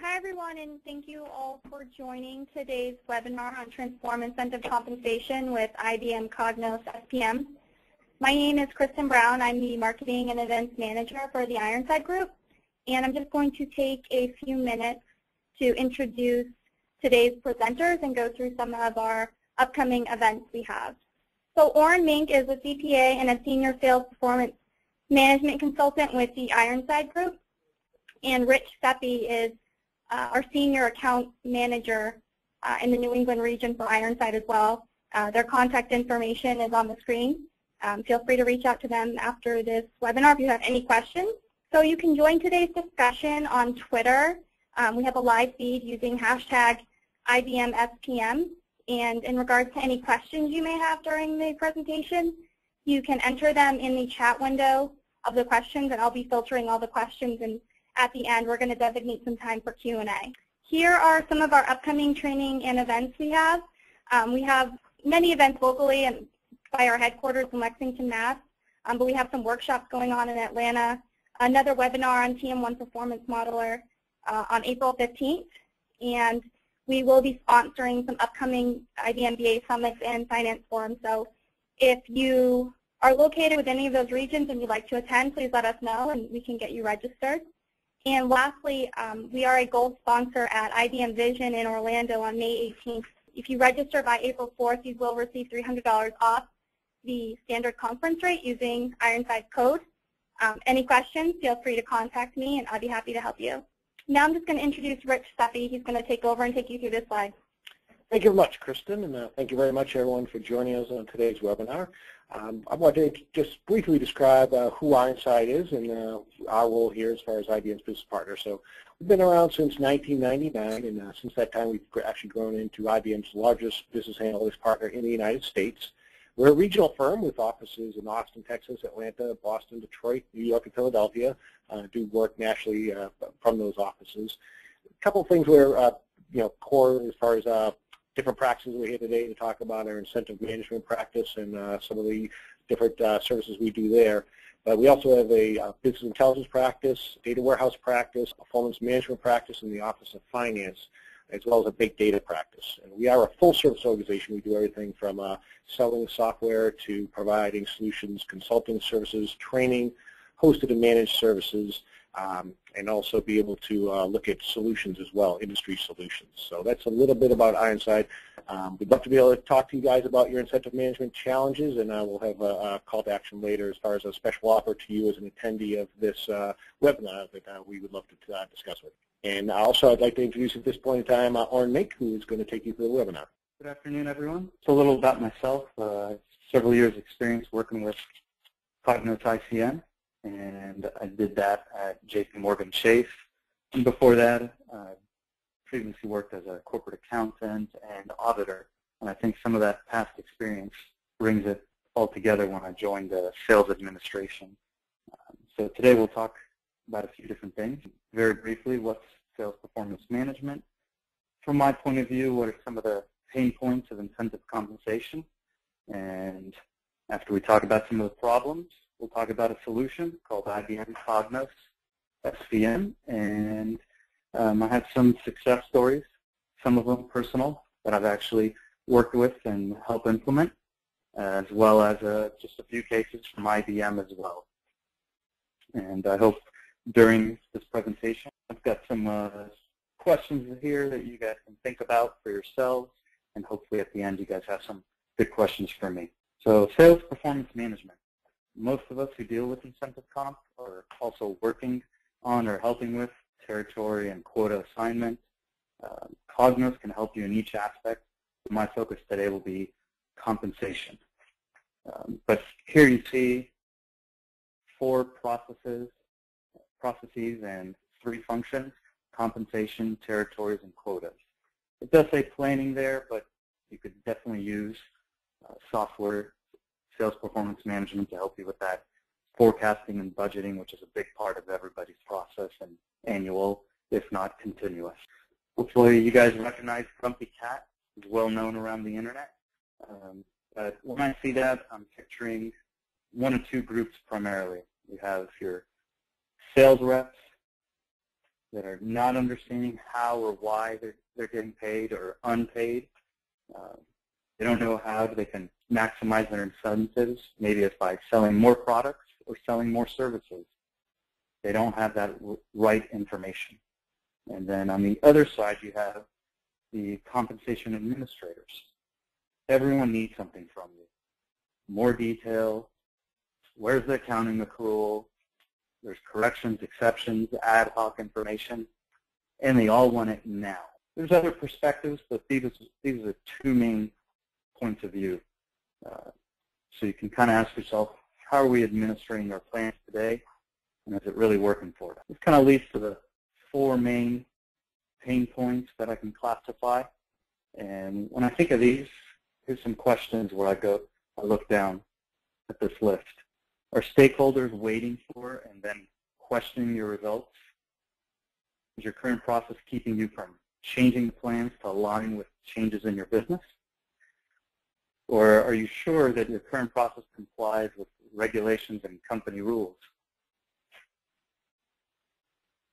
Hi everyone, and thank you all for joining today's webinar on Transform Incentive Compensation with IBM Cognos SPM. My name is Kristen Brown. I'm the Marketing and Events Manager for the Ironside Group, and I'm just going to take a few minutes to introduce today's presenters and go through some of our upcoming events we have. So Oren Mink is a CPA and a Senior Sales Performance Management Consultant with the Ironside Group, and Rich Seppi is our Senior Account Manager in the New England region for Ironside as well. Their contact information is on the screen. Feel free to reach out to them after this webinar if you have any questions. So you can join today's discussion on Twitter. We have a live feed using hashtag IBMSPM. And in regards to any questions you may have during the presentation, you can enter them in the chat window of the questions, and I'll be filtering all the questions, and at the end we're going to designate some time for Q&A. Here are some of our upcoming training and events we have. We have many events locally and by our headquarters in Lexington, Mass. But we have some workshops going on in Atlanta, another webinar on TM1 Performance Modeler on April 15th, and we will be sponsoring some upcoming IBM BA summits and finance forums. So if you are located within any of those regions and you'd like to attend, please let us know and we can get you registered. And lastly, we are a gold sponsor at IBM Vision in Orlando on May 18th. If you register by April 4th, you will receive $300 off the standard conference rate using Ironside code. Any questions, feel free to contact me and I'll be happy to help you. Now I'm just going to introduce Rich Seppi. He's going to take over and take you through this slide. Thank you very much, Kristen, and thank you very much, everyone, for joining us on today's webinar. I want to just briefly describe who Ironside is and our role here as far as IBM's business partner. So we've been around since 1999, and since that time we've actually grown into IBM's largest business analytics partner in the United States. We're a regional firm with offices in Austin, Texas, Atlanta, Boston, Detroit, New York, and Philadelphia. Do work nationally from those offices. A couple of things we're core as far as different practices we're here today to talk about our incentive management practice and some of the different services we do there. But we also have a business intelligence practice, data warehouse practice, performance management practice in the Office of Finance, as well as a big data practice. And we are a full-service organization. We do everything from selling software to providing solutions, consulting services, training, hosted and managed services, and also be able to look at solutions as well, industry solutions. So that's a little bit about Ironside. We'd love to be able to talk to you guys about your incentive management challenges, and we'll have a call to action later as far as a special offer to you as an attendee of this webinar that we would love to discuss with you. And also I'd like to introduce at this point in time Oren Mink, who is going to take you through the webinar. Good afternoon, everyone. So a little about myself. Several years experience working with Cognos ICM, and I did that at JPMorgan Chase. And before that, I previously worked as a corporate accountant and auditor, and I think some of that past experience brings it all together when I joined sales administration. So today we'll talk about a few different things. Very briefly, what's sales performance management? From my point of view, what are some of the pain points of incentive compensation? And after we talk about some of the problems, we'll talk about a solution called IBM Cognos SPM, and I have some success stories, some of them personal, that I've actually worked with and helped implement, as well as just a few cases from IBM as well. And I hope during this presentation I've got some questions here that you guys can think about for yourselves, and hopefully at the end you guys have some good questions for me. So sales performance management. Most of us who deal with incentive comp are also working on or helping with territory and quota assignment. Cognos can help you in each aspect. My focus today will be compensation. But here you see 4 processes and 3 functions: compensation, territories, and quotas. It does say planning there, but you could definitely use software, sales performance management, to help you with that forecasting and budgeting, which is a big part of everybody's process, and annual, if not continuous. Hopefully you guys recognize Grumpy Cat. It's well known around the internet. But when I see that, I'm picturing 1 or 2 groups primarily. You have your sales reps, that are not understanding how or why they're getting paid or unpaid. They don't know how they can maximize their incentives. Maybe it's by selling more products or selling more services. They don't have that right information. And then on the other side, you have the compensation administrators. Everyone needs something from you. More detail. Where's the accounting accrual? There's corrections, exceptions, ad hoc information, and they all want it now. There's other perspectives, but these are the two main points of view. So you can kind of ask yourself, how are we administering our plans today, and is it really working for us? This kind of leads to the 4 main pain points that I can classify. And when I think of these, here's some questions where I look down at this list. Are stakeholders waiting for and then questioning your results? Is your current process keeping you from changing the plans to align with changes in your business? Or are you sure that your current process complies with regulations and company rules?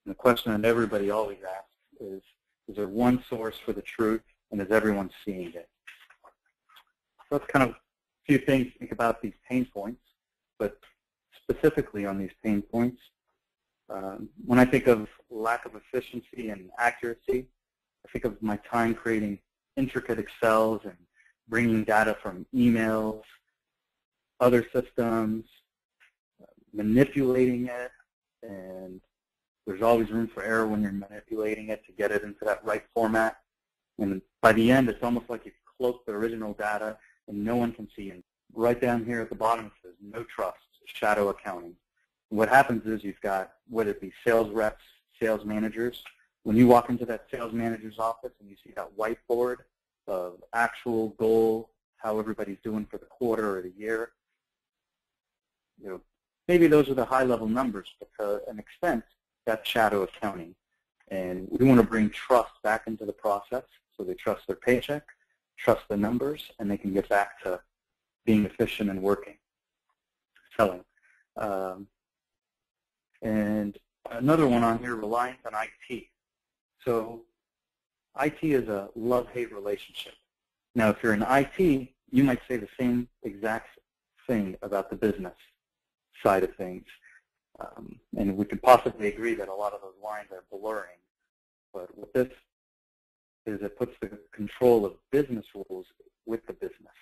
And the question that everybody always asks is there one source for the truth, and is everyone seeing it? So that's kind of a few things to think about these pain points. But specifically on these pain points, when I think of lack of efficiency and accuracy, I think of my time creating intricate Excels and bringing data from emails, other systems, manipulating it, and there's always room for error when you're manipulating it to get it into that right format. And by the end, it's almost like you cloak the original data and no one can see it. Right down here at the bottom it says no trust, shadow accounting. And what happens is you've got, whether it be sales reps, sales managers, when you walk into that sales manager's office and you see that whiteboard of actual goal, how everybody's doing for the quarter or the year, maybe those are the high-level numbers, but to an extent, that's shadow accounting. And we want to bring trust back into the process so they trust their paycheck, trust the numbers, and they can get back to being efficient and working, selling. And another one on here, reliance on IT. So IT is a love-hate relationship. Now, if you're in IT, you might say the same exact thing about the business side of things. And we could possibly agree that a lot of those lines are blurring. But what this is, it puts the control of business rules with the business.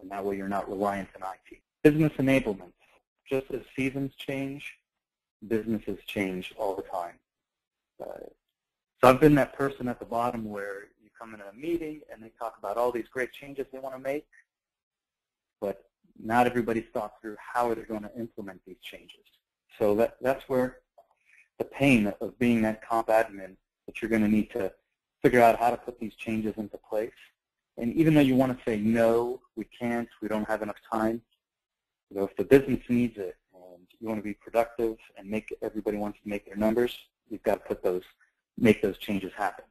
And that way you're not reliant on IT. Business enablement. Just as seasons change, businesses change all the time. So I've been that person at the bottom where you come in a meeting and they talk about all these great changes they want to make, but not everybody's thought through how are they going to implement these changes. So that's where the pain of being that comp admin, that you're going to need to figure out how to put these changes into place. And even though you want to say, no, we can't, we don't have enough time, if the business needs it and you want to be productive and everybody wants to make their numbers, you've got to make those changes happen.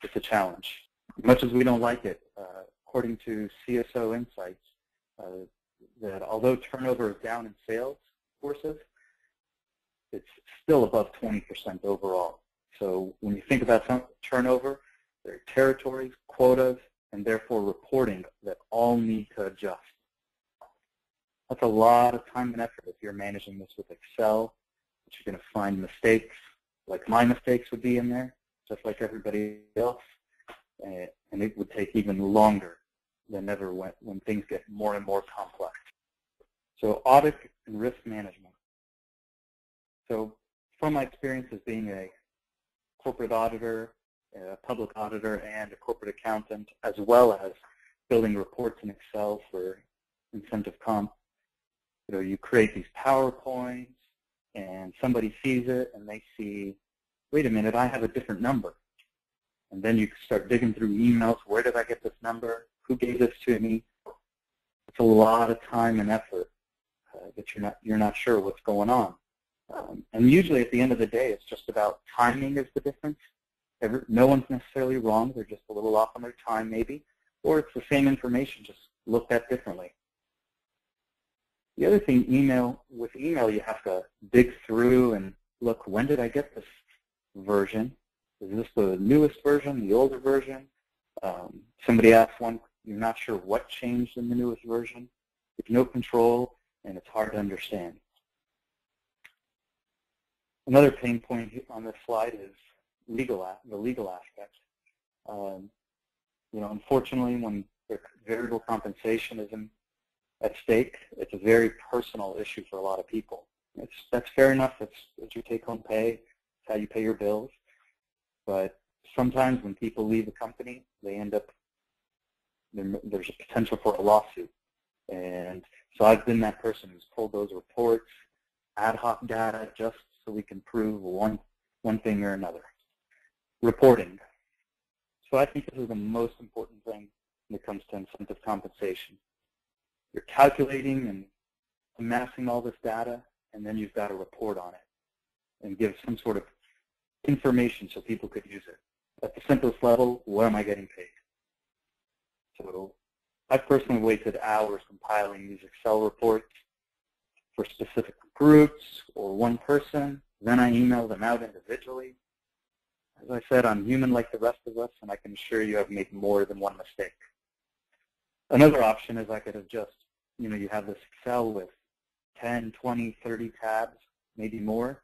It's a challenge. As much as we don't like it, according to CSO Insights, that although turnover is down in sales forces, it's still above 20% overall. So when you think about turnover, there are territories, quotas, and therefore reporting that all need to adjust. That's a lot of time and effort if you're managing this with Excel, but you're going to find mistakes, like my mistakes would be in there, just like everybody else, and it would take even longer than ever when things get more and more complex. So audit and risk management. So from my experience as being a corporate auditor, a public auditor, and a corporate accountant, as well as building reports in Excel for incentive comp, you create these PowerPoints, and somebody sees it, and they see, wait a minute, I have a different number. And then you start digging through emails. Where did I get this number? Who gave this to me? It's a lot of time and effort that you're not sure what's going on. And usually at the end of the day, it's just about timing is the difference. No one's necessarily wrong. They're just a little off on their time maybe. Or it's the same information, just looked at differently. The other thing, with email, you have to dig through and look, when did I get this version. Is this the newest version, the older version? Somebody asked one, you're not sure what changed in the newest version. There's no control, and it's hard to understand. Another pain point on this slide is the legal aspect. Unfortunately, when variable compensation is at stake, it's a very personal issue for a lot of people. That's fair enough. It's your take-home pay. It's how you pay your bills. But sometimes when people leave the company, they end up, there's a potential for a lawsuit. And so I've been that person who's pulled those reports, ad hoc data, just so we can prove one thing or another. Reporting. So I think this is the most important thing when it comes to incentive compensation. You're calculating and amassing all this data, and then you've got to report on it and give some sort of information so people could use it. At the simplest level, what am I getting paid? So I've personally wasted hours compiling these Excel reports for specific groups or one person. Then I email them out individually. As I said, I'm human like the rest of us, and I can assure you I've made more than one mistake. Another option is I could have just, you have this Excel with 10, 20, 30 tabs, maybe more,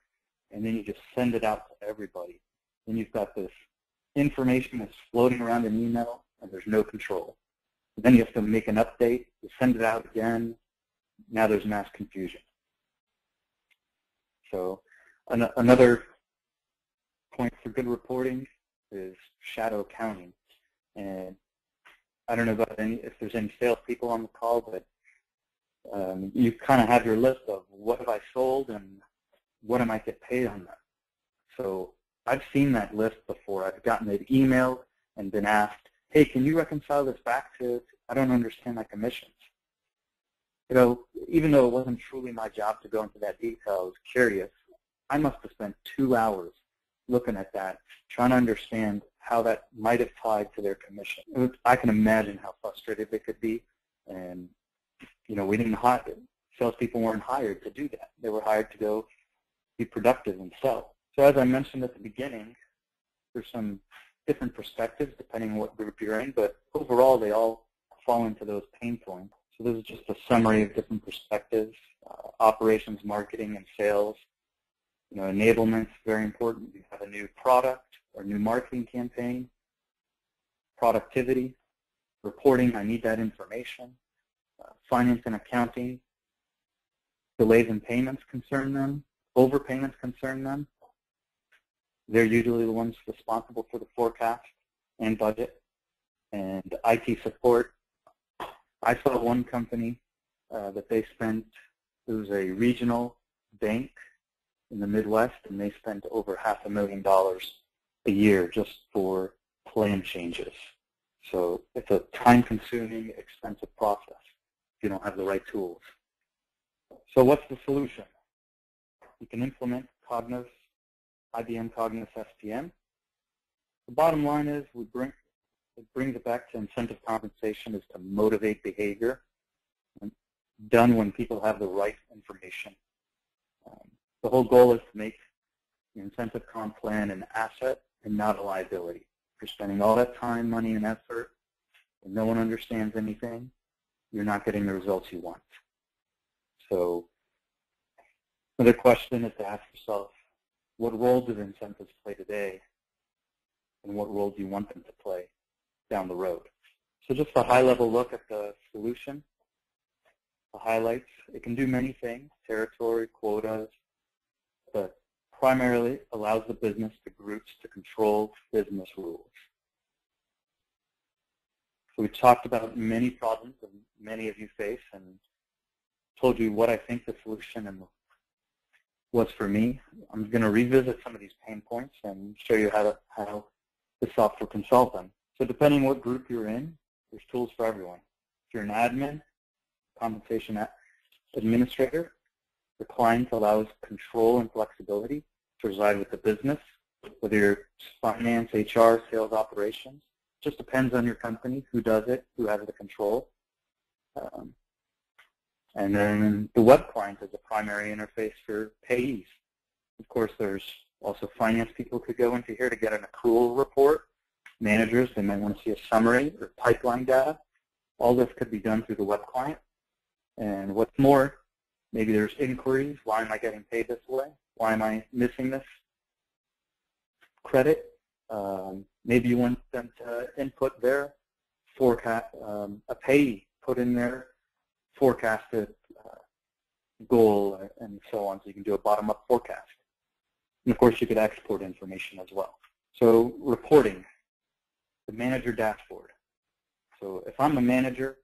and then you just send it out to everybody. Then you've got this information that's floating around in email, and there's no control. Then you have to make an update, you send it out again, now there's mass confusion. So another point for good reporting is shadow accounting. And I don't know about if there's any salespeople on the call, but you kind of have your list of what have I sold and what am I get paid on that. So I've seen that list before. I've gotten an email and been asked, hey, can you reconcile this back to, I don't understand my commissions. Even though it wasn't truly my job to go into that detail, I was curious. I must have spent 2 hours looking at that, trying to understand how that might have tied to their commission. I can imagine how frustrated they could be. And, we didn't hire, salespeople weren't hired to do that. They were hired to go be productive and sell. So as I mentioned at the beginning, there's some different perspectives depending on what group you're in, but overall they all fall into those pain points. So this is just a summary of different perspectives, operations, marketing, and sales. Enablement's very important. You have a new product or new marketing campaign. Productivity, reporting, I need that information. Finance and accounting, delays in payments concern them. Overpayments concern them. They're usually the ones responsible for the forecast and budget. And IT support, I saw one company that they spent, it was a regional bank in the Midwest, and they spent over $500,000 a year just for plan changes. So it's a time-consuming, expensive process if you don't have the right tools. So what's the solution? You can implement Cognos, IBM Cognos SPM. The bottom line is it brings it back to incentive compensation is to motivate behavior, and done when people have the right information. The whole goal is to make the incentive comp plan an asset and not a liability. If you're spending all that time, money, and effort, and no one understands anything, you're not getting the results you want. So another question is to ask yourself, what role do the incentives play today, and what role do you want them to play down the road? So just a high-level look at the solution. The highlights, it can do many things, territory, quotas, but primarily allows the business, the groups, to control business rules. So we talked about many problems that many of you face and told you what I think the solution was for me. I'm going to revisit some of these pain points and show you how the software can solve them. So depending what group you're in, there's tools for everyone. If you're an admin, compensation administrator, the client allows control and flexibility to reside with the business, whether you're finance, HR, sales, operations. It just depends on your company, who does it, who has the control. And then the web client is a primary interface for payees. Of course, there's Also, finance people could go into here to get an accrual report. Managers, they might want to see a summary or pipeline data. All this could be done through the web client. And what's more, maybe there's inquiries. Why am I getting paid this way? Why am I missing this credit? Maybe you want them to input their forecast, a payee put in their forecasted goal and so on, so you can do a bottom-up forecast. And of course, you could export information as well. So reporting, the manager dashboard. So if I'm a manager,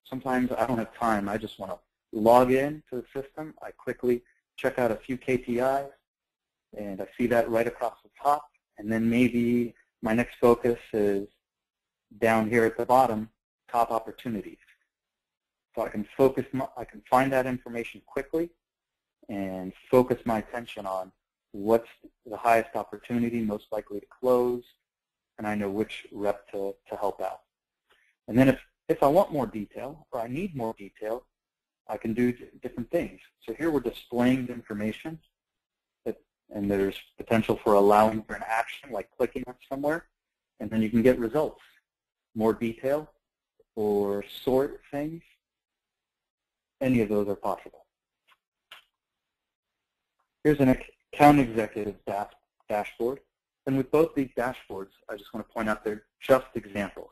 sometimes I don't have time. I just want to log in to the system. I quickly check out a few KPIs, and I see that right across the top. And then maybe my next focus is down here at the bottom, top opportunities. So I can focus, I can find that information quickly and focus my attention on what's the highest opportunity, most likely to close, and I know which rep to help out. And then if I want more detail or I need more detail, I can do different things. So here we're displaying the information, and there's potential for allowing for an action like clicking on somewhere, and then you can get results, more detail, or sort things. Any of those are possible. Here's an account executive dashboard. And with both these dashboards, I just want to point out they're just examples.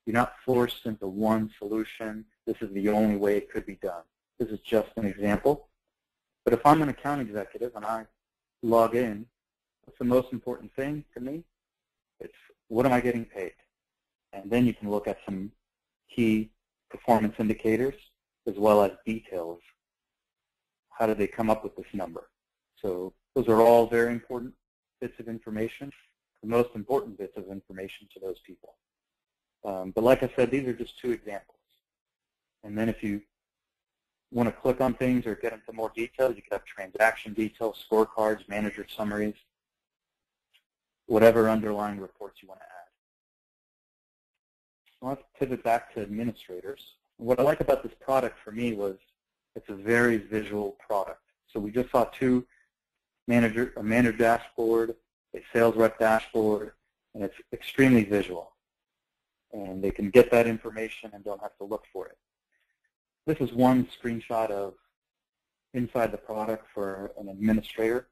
You're not forced into one solution. This is the only way it could be done. This is just an example. But if I'm an account executive and I log in, what's the most important thing to me? It's what am I getting paid? And then you can look at some key performance indicators as well as details. How did they come up with this number? So those are all very important bits of information, the most important bits of information to those people. But like I said, these are just two examples. And then if you want to click on things or get into more details, you could have transaction details, scorecards, manager summaries, whatever underlying reports you want to add. So let's pivot back to administrators. What I like about this product for me was it's a very visual product. So we just saw a manager dashboard, a sales rep dashboard, and it's extremely visual. And they can get that information and don't have to look for it. This is one screenshot of inside the product for an administrator.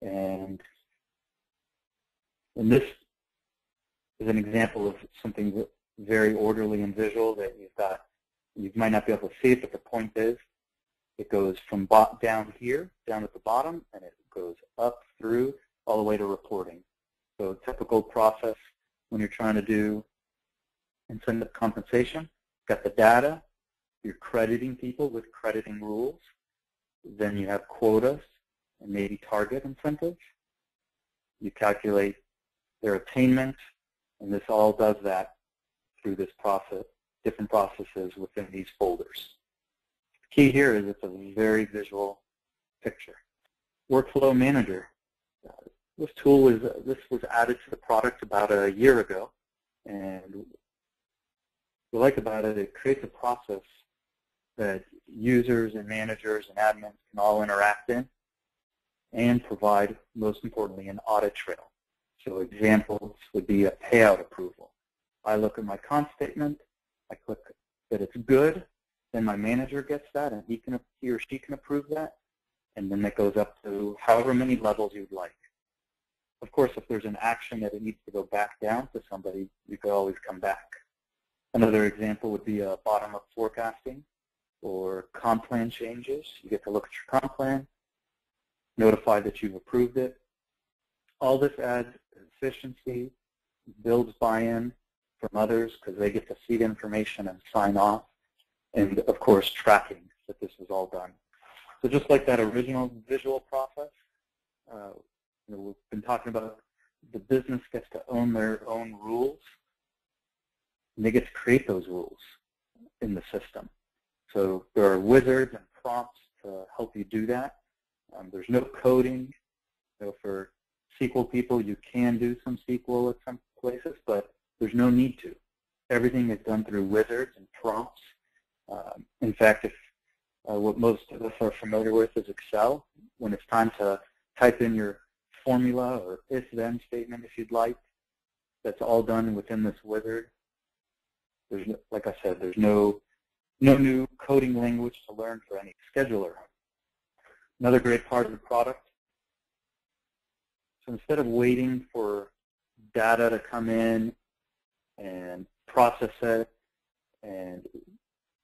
And this is an example of something very orderly and visual that you might not be able to see it, but the point is it goes from down here, down at the bottom, and it goes up through all the way to reporting. So typical process when you're trying to do incentive compensation, you've got the data, you're crediting people with crediting rules, then you have quotas and maybe target incentives. You calculate their attainment, and this all does that through this process, different processes within these folders. The key here is it's a very visual picture. Workflow Manager. This tool was added to the product about a year ago, and what we like about it, it creates a process that users and managers and admins can all interact in and provide, most importantly, an audit trail. So examples would be a payout approval. I look at my comp statement, I click that it's good, then my manager gets that, and he or she can approve that, and then that goes up to however many levels you'd like. Of course, if there's an action that it needs to go back down to somebody, you could always come back. Another example would be a bottom-up forecasting or comp plan changes. You get to look at your comp plan, notify that you've approved it. All this adds efficiency, builds buy-in from others because they get to see the information and sign off, and of course tracking that this is all done. So just like that original visual process, we've been talking about the business gets to own their own rules, and they get to create those rules in the system. So there are wizards and prompts to help you do that. There's no coding. So for SQL people, you can do some SQL at some places, but there's no need to. Everything is done through wizards and prompts. In fact, what most of us are familiar with is Excel. When it's time to type in your formula or if-then statement if you'd like. That's all done within this wizard. There's, like I said, there's no new coding language to learn for any scheduler. Another great part of the product, so instead of waiting for data to come in and process it, and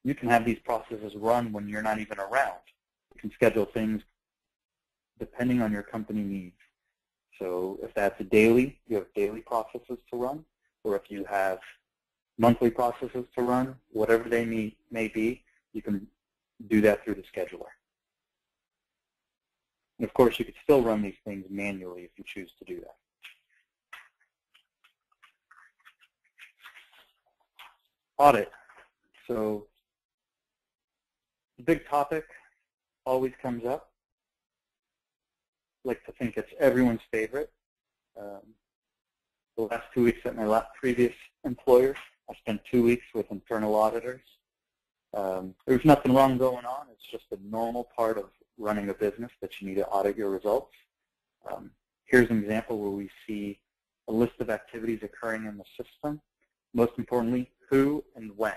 you can have these processes run when you're not even around. You can schedule things depending on your company needs. So if that's a daily, you have daily processes to run, or if you have monthly processes to run, whatever they may be, you can do that through the scheduler. And of course, you could still run these things manually if you choose to do that. Audit. So the big topic always comes up. I like to think it's everyone's favorite. The last 2 weeks at my previous employer, I spent 2 weeks with internal auditors. There's nothing wrong going on. It's just a normal part of running a business that you need to audit your results. Here's an example where we see a list of activities occurring in the system. Most importantly, who and when.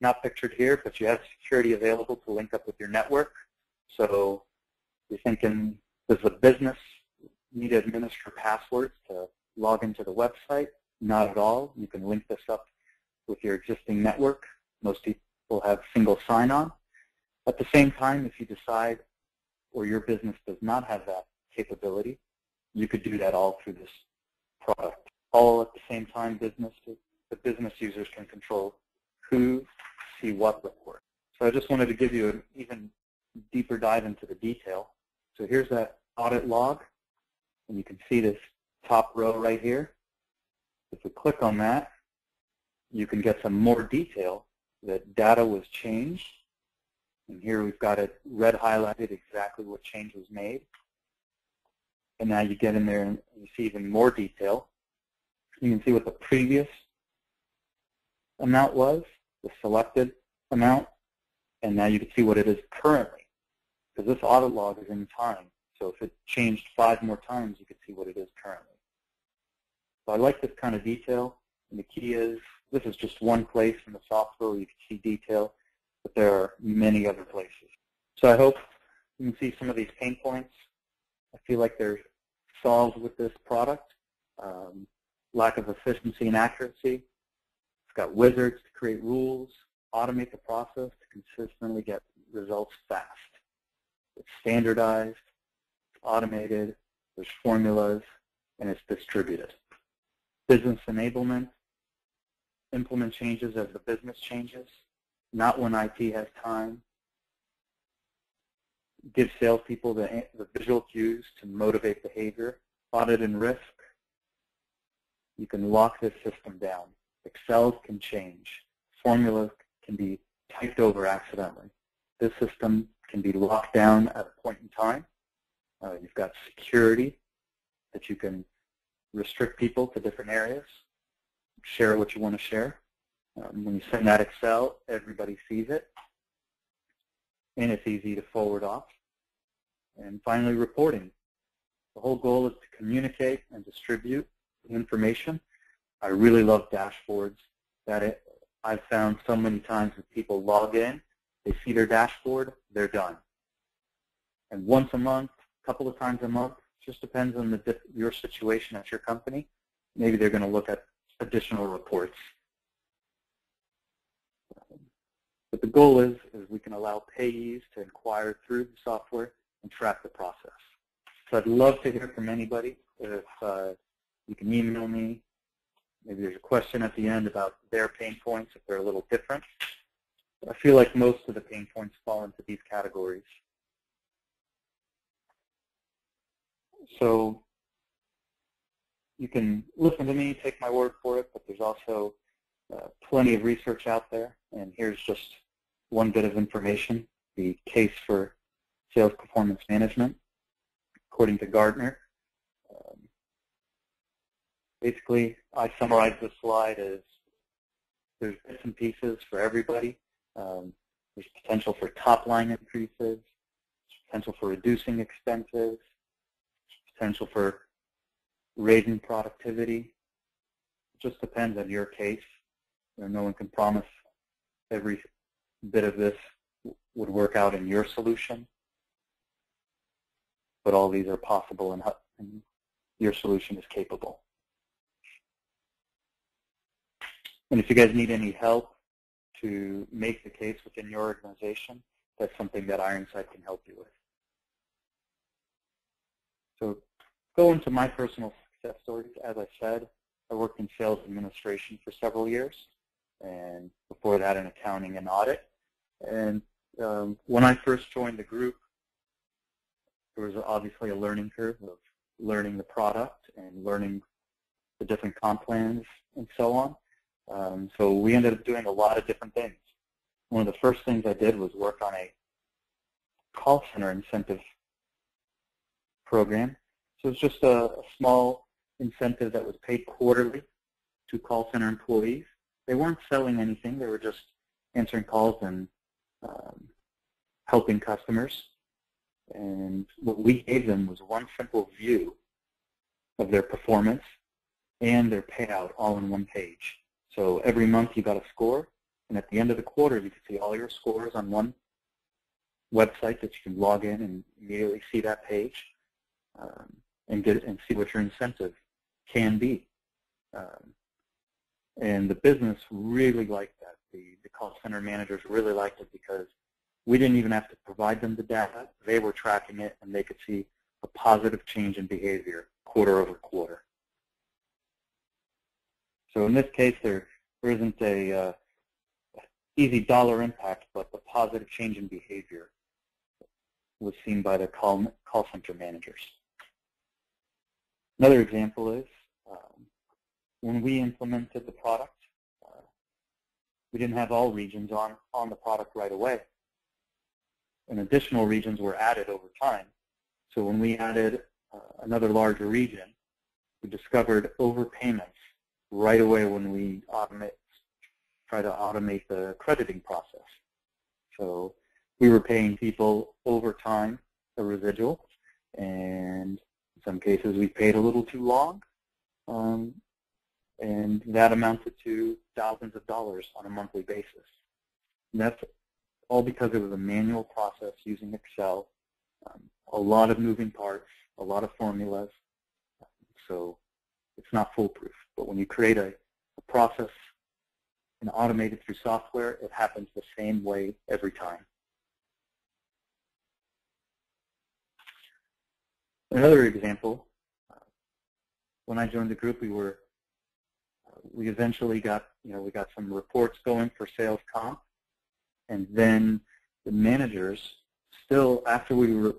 Not pictured here, but you have security available to link up with your network. So you're thinking, does the business need to administer passwords to log into the website? Not at all. You can link this up with your existing network. Most people have single sign-on. At the same time, if you decide or your business does not have that capability, you could do that all through this product. All at the same time, the business users can control who, see what report. So I just wanted to give you an even deeper dive into the detail. So here's that audit log, and you can see this top row right here. If we click on that, you can get some more detail that data was changed. And here we've got it red highlighted exactly what change was made. And now you get in there and you see even more detail. You can see what the previous amount was, the selected amount, and now you can see what it is currently. Because this audit log is in time. So if it changed 5 more times, you could see what it is currently. So I like this kind of detail. And the key is, this is just one place in the software where you can see detail, but there are many other places. So I hope you can see some of these pain points. I feel like they're solved with this product. Lack of efficiency and accuracy. It's got wizards to create rules, automate the process to consistently get results fast. It's standardized, it's automated, there's formulas, and it's distributed. Business enablement, implement changes as the business changes, not when IT has time. Give salespeople the visual cues to motivate behavior. Audit and risk. You can lock this system down. Excel can change. Formulas can be typed over accidentally. This system can be locked down at a point in time. You've got security that you can restrict people to different areas, share what you want to share. When you send that Excel, everybody sees it, and it's easy to forward off. And finally, reporting. The whole goal is to communicate and distribute information. I really love dashboards. I've found so many times that people log in, they see their dashboard, they're done. And once a month, a couple of times a month, just depends on your situation at your company. Maybe they're going to look at additional reports. But the goal is we can allow payees to inquire through the software and track the process. So I'd love to hear from anybody. If you can email me. Maybe there's a question at the end about their pain points if they're a little different. But I feel like most of the pain points fall into these categories. So you can listen to me, take my word for it, but there's also plenty of research out there. And here's just one bit of information, the case for sales performance management, according to Gartner. Basically, I summarize this slide as there's bits and pieces for everybody. There's potential for top-line increases, potential for reducing expenses, potential for raising productivity. It just depends on your case. No one can promise every bit of this would work out in your solution, but all these are possible and your solution is capable. And if you guys need any help to make the case within your organization, that's something that Ironside can help you with. So go into my personal success stories. As I said, I worked in sales administration for several years, and before that in accounting and audit. And when I first joined the group, there was obviously a learning curve of learning the product and learning the different comp plans and so on. So we ended up doing a lot of different things. One of the first things I did was work on a call center incentive program. So it's just a small incentive that was paid quarterly to call center employees. They weren't selling anything. They were just answering calls and helping customers. And what we gave them was one simple view of their performance and their payout all in one page. So every month you got a score, and at the end of the quarter you could see all your scores on one website that you can log in and immediately see that page and see what your incentive can be. And the business really liked that. The call center managers really liked it because we didn't even have to provide them the data. They were tracking it, and they could see a positive change in behavior quarter over quarter. So in this case, there isn't a easy dollar impact, but the positive change in behavior was seen by the call center managers. Another example is when we implemented the product, we didn't have all regions on the product right away. And additional regions were added over time. So when we added another larger region, we discovered overpayments right away when we try to automate the crediting process. So we were paying people over time a residual, and in some cases we paid a little too long, and that amounted to thousands of dollars on a monthly basis. And that's all because it was a manual process using Excel, a lot of moving parts, a lot of formulas, so it's not foolproof. But when you create a process and automate it through software, it happens the same way every time. Another example, when I joined the group, we eventually got, we got some reports going for sales comp, and then the managers still, after we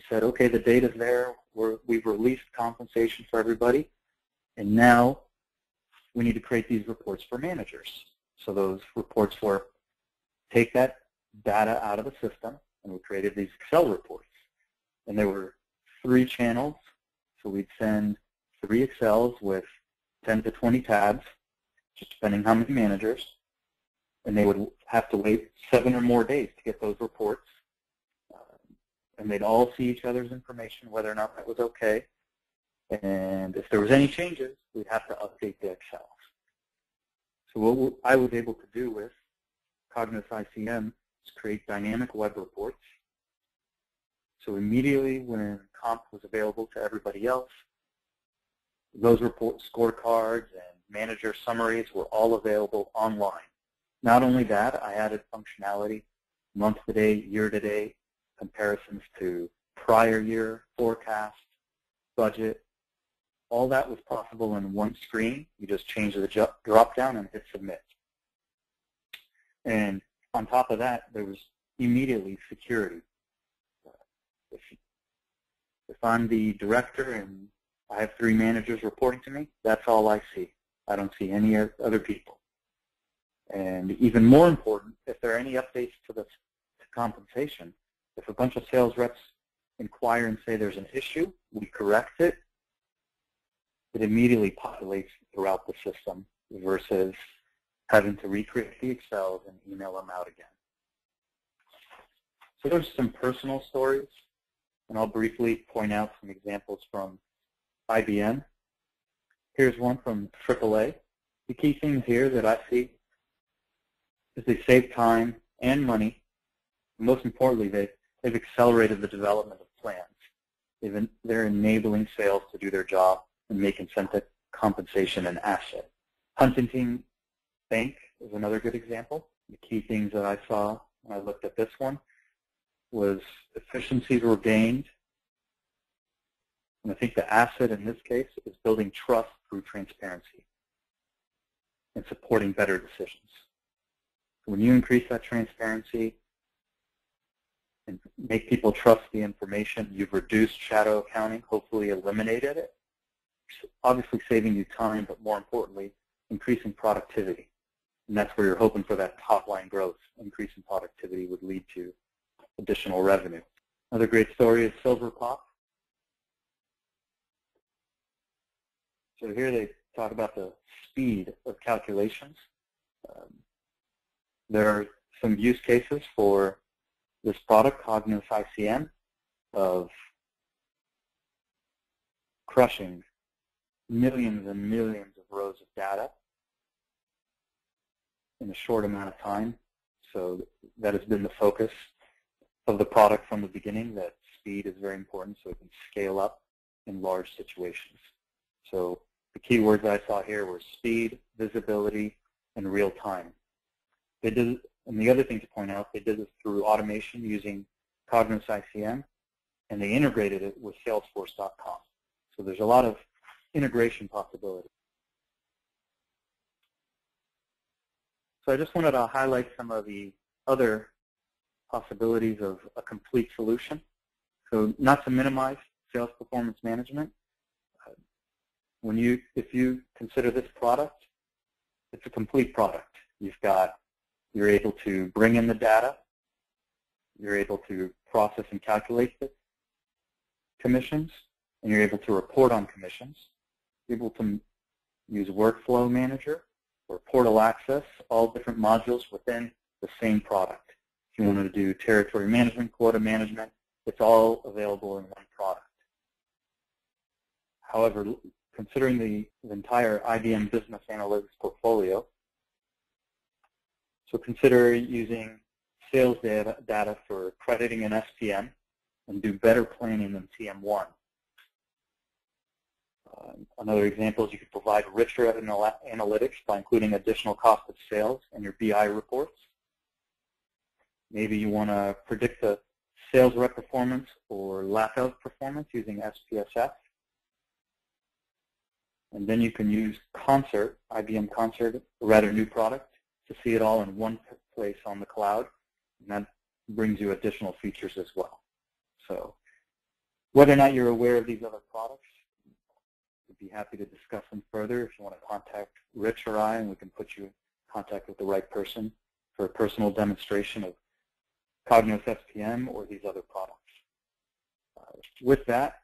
said, okay, the data's there, we've released compensation for everybody, and now we need to create these reports for managers. So those reports were, take that data out of the system, and we created these Excel reports. And there were 3 channels, so we'd send 3 Excels with 10 to 20 tabs, just depending how many managers, and they would have to wait 7 or more days to get those reports. And they'd all see each other's information, whether or not that was okay. And if there was any changes, we'd have to update the Excel. So what I was able to do with Cognos ICM is create dynamic web reports. So immediately when comp was available to everybody else, those report scorecards and manager summaries were all available online. Not only that, I added functionality, month-to-date, year-to-date, comparisons to prior year, forecast, budget. All that was possible in one screen. You just change the drop-down and hit submit. And on top of that, there was immediately security. If I'm the director and I have 3 managers reporting to me, that's all I see. I don't see any other people. And even more important, if there are any updates to compensation, if a bunch of sales reps inquire and say there's an issue, we correct it, it immediately populates throughout the system versus having to recreate the Excels and email them out again. So there's some personal stories, and I'll briefly point out some examples from IBM. Here's one from AAA. The key things here that I see is they save time and money. Most importantly, they've accelerated the development of plans. They're enabling sales to do their job and make incentive compensation an asset. Huntington Bank is another good example. The key things that I saw when I looked at this one was efficiencies were gained. And I think the asset in this case is building trust through transparency and supporting better decisions. So when you increase that transparency and make people trust the information, you've reduced shadow accounting, hopefully eliminated it, obviously saving you time, but more importantly, increasing productivity. And that's where you're hoping for that top-line growth. Increasing productivity would lead to additional revenue. Another great story is Silver Pop. So here they talk about the speed of calculations. There are some use cases for this product, Cognos ICM, of crushing millions and millions of rows of data in a short amount of time. So that has been the focus of the product from the beginning, that speed is very important so it can scale up in large situations. So the key words I saw here were speed, visibility, and real time. They did, and the other thing to point out, they did this through automation using Cognos ICM, and they integrated it with Salesforce.com. So there's a lot of integration possibilities. So I just wanted to highlight some of the other possibilities of a complete solution. So not to minimize sales performance management, if you consider this product, it's a complete product. You're able to bring in the data, you're able to process and calculate the commissions, and you're able to report on commissions. You're able to use Workflow Manager or Portal Access, all different modules within the same product. If you want to do territory management, quota management, it's all available in one product. However, considering the entire IBM Business Analytics portfolio, so consider using sales data for crediting an SPM and do better planning than TM1. Another example is you could provide richer analytics by including additional cost of sales in your BI reports. Maybe you want to predict the sales rep performance or lack of performance using SPSF. And then you can use Concert, IBM Concert, a rather new product, to see it all in one place on the cloud. And that brings you additional features as well. So whether or not you're aware of these other products, we'd be happy to discuss them further. If you want to contact Rich or I, and we can put you in contact with the right person for a personal demonstration of Cognos SPM or these other products. With that,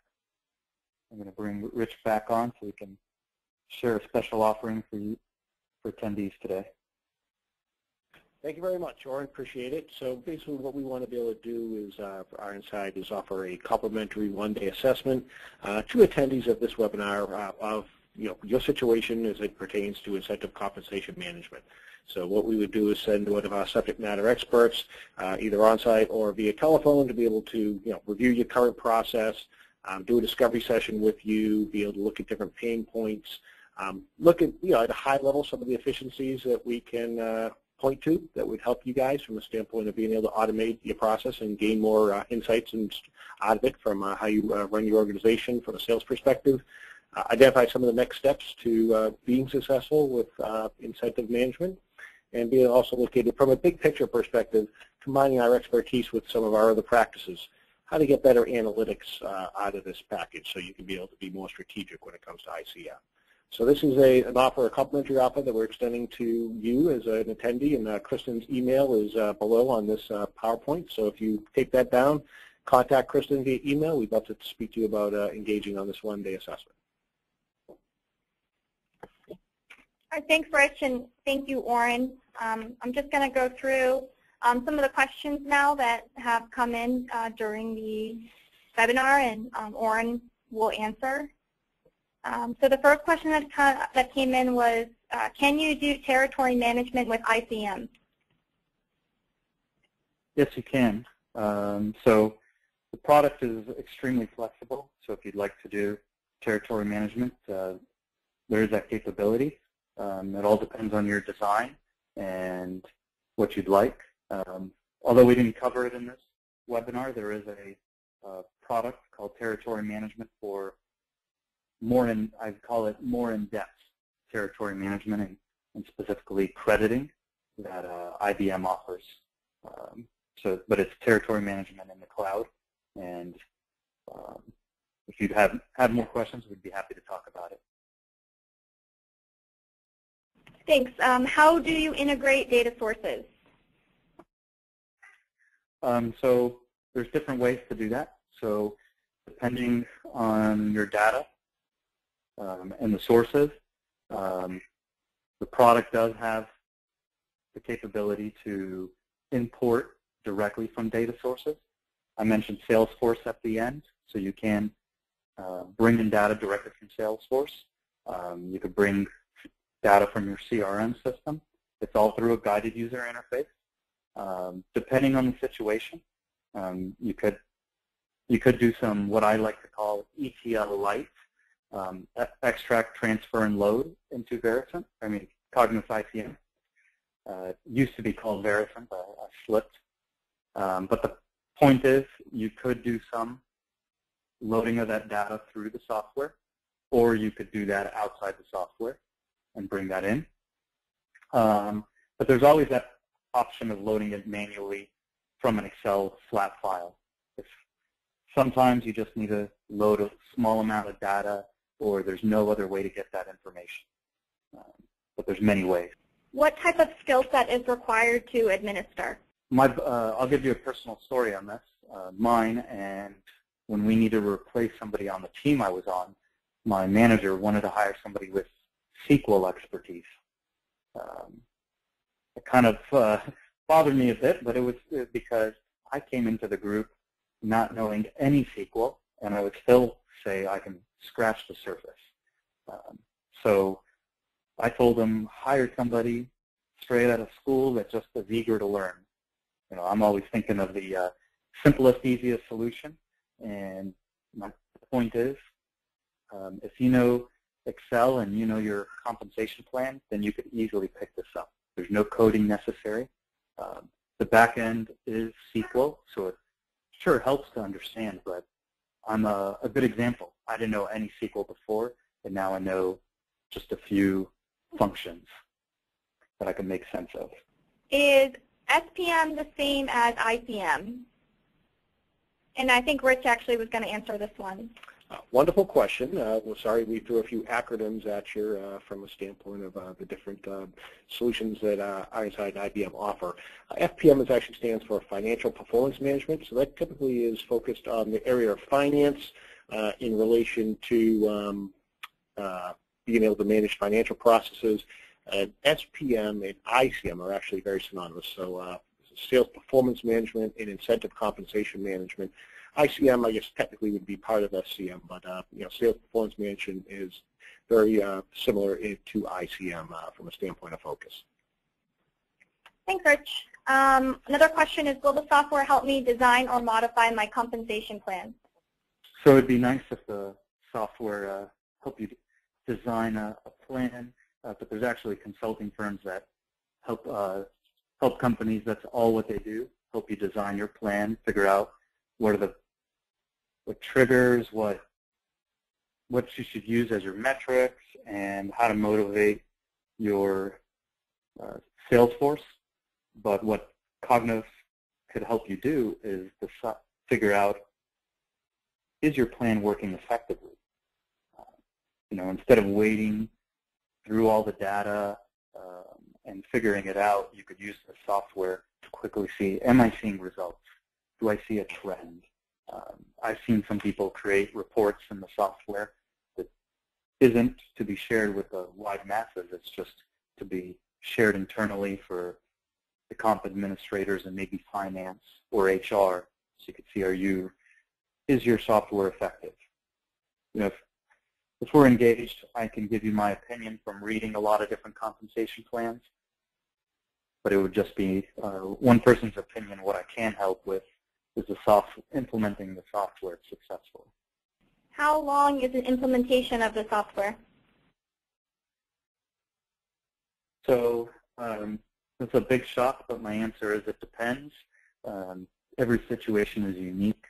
I'm going to bring Rich back on so we can share a special offering for you, for attendees today. Thank you very much, Oren. Appreciate it. So basically what we want to be able to do is, for Ironside, is offer a complimentary one-day assessment to attendees of this webinar of your situation as it pertains to incentive compensation management. So what we would do is send one of our subject matter experts, either on-site or via telephone, to be able to review your current process, do a discovery session with you, be able to look at different pain points, look at at a high level some of the efficiencies that we can point to that would help you guys from the standpoint of being able to automate your process and gain more insights out of it from how you run your organization from a sales perspective. Identify some of the next steps to being successful with incentive management, and be also located from a big picture perspective, combining our expertise with some of our other practices, how to get better analytics out of this package so you can be able to be more strategic when it comes to ICM. So this is an offer, a complimentary offer that we're extending to you as an attendee, and Kristen's email is below on this PowerPoint. So if you take that down, contact Kristen via email. We'd love to speak to you about engaging on this one-day assessment. All right, thanks, Rich, and thank you, Oren. I'm just going to go through some of the questions now that have come in during the webinar, and Oren will answer. So the first question that came in was, can you do territory management with ICM? Yes, you can. So the product is extremely flexible. So if you'd like to do territory management, there is that capability. It all depends on your design and what you'd like. Although we didn't cover it in this webinar, there is a product called territory management for I'd call it more in-depth territory management and specifically crediting that IBM offers. But it's territory management in the cloud, and if you'd have more questions, we'd be happy to talk about it. Thanks. How do you integrate data sources? So there's different ways to do that. So depending on your data and the sources, the product does have the capability to import directly from data sources. I mentioned Salesforce at the end, so you can bring in data directly from Salesforce. You could bring data from your CRM system. It's all through a guided user interface. Depending on the situation, you could do some what I like to call ETL light, extract, transfer, and load into Cognos ICM. It used to be called Vericent, I slipped. But the point is, you could do some loading of that data through the software, or you could do that outside the software and bring that in. But there's always that option of loading it manually from an Excel flat file. Sometimes you just need to load a small amount of data, or there's no other way to get that information. But there's many ways. What type of skill set is required to administer? I'll give you a personal story on this. Mine, and when we needed to replace somebody on the team I was on, my manager wanted to hire somebody with SQL expertise. It kind of bothered me a bit, but it was because I came into the group not knowing any SQL, and I would still say I can scratch the surface. So I told him, hire somebody straight out of school that just is eager to learn. I'm always thinking of the simplest, easiest solution, and my point is, if you know Excel and you know your compensation plan, then you could easily pick this up. There's no coding necessary. The back end is SQL, so it sure helps to understand, but I'm a good example. I didn't know any SQL before, and now I know just a few functions that I can make sense of. Is SPM the same as ICM? And I think Rich actually was going to answer this one. Wonderful question. Well, sorry, we threw a few acronyms at you from a standpoint of the different solutions that Ironside and IBM offer. FPM actually stands for Financial Performance Management, so that typically is focused on the area of finance in relation to being able to manage financial processes. And SPM and ICM are actually very synonymous. So sales performance management and incentive compensation management. ICM, I guess, technically would be part of SCM, but sales performance management is very similar to ICM from a standpoint of focus. Thanks, Rich. Another question is, will the software help me design or modify my compensation plan? So it'd be nice if the software helped you design a plan, but there's actually consulting firms that help companies. That's all what they do. Help you design your plan, figure out what triggers, what you should use as your metrics, and how to motivate your sales force. But what Cognos could help you do is to figure out, is your plan working effectively? Instead of waiting through all the data and figuring it out, you could use the software to quickly see, am I seeing results? Do I see a trend? I've seen some people create reports in the software that isn't to be shared with the wide masses. It's just to be shared internally for the comp administrators and maybe finance or HR, so you could see, is your software effective? If if we're engaged, I can give you my opinion from reading a lot of different compensation plans, but it would just be one person's opinion. What I can help with is implementing the software successfully. How long is an implementation of the software? So it's a big shock, but my answer is it depends. Every situation is unique,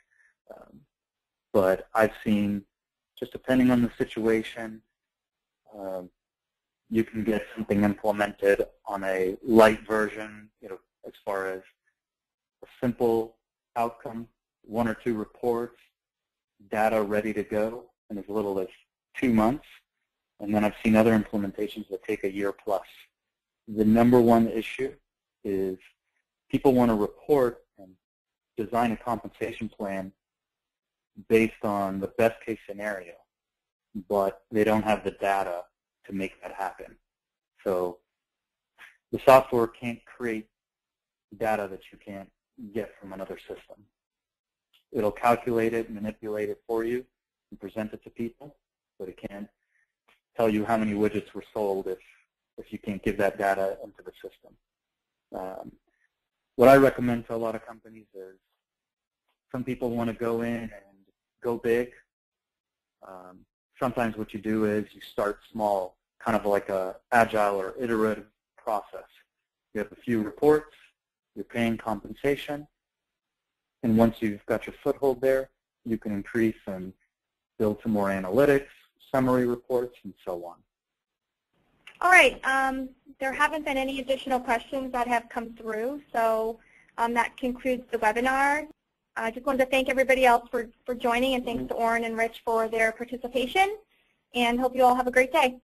but I've seen, just depending on the situation, you can get something implemented on a light version, as far as a simple outcome, 1 or 2 reports, data ready to go in as little as 2 months. And then I've seen other implementations that take a year plus. The number one issue is people want to report and design a compensation plan based on the best case scenario, but they don't have the data to make that happen. So the software can't create data that you can't get from another system. It'll calculate it, manipulate it for you, and present it to people, but it can't tell you how many widgets were sold if you can't give that data into the system. What I recommend to a lot of companies is some people want to go in and go big. Sometimes what you do is you start small, kind of like a agile or iterative process. You have a few reports, you're paying compensation, and once you've got your foothold there, you can increase and build some more analytics, summary reports, and so on. All right. There haven't been any additional questions that have come through, so that concludes the webinar. I just wanted to thank everybody else for joining, and thanks to Oren and Rich for their participation, and hope you all have a great day.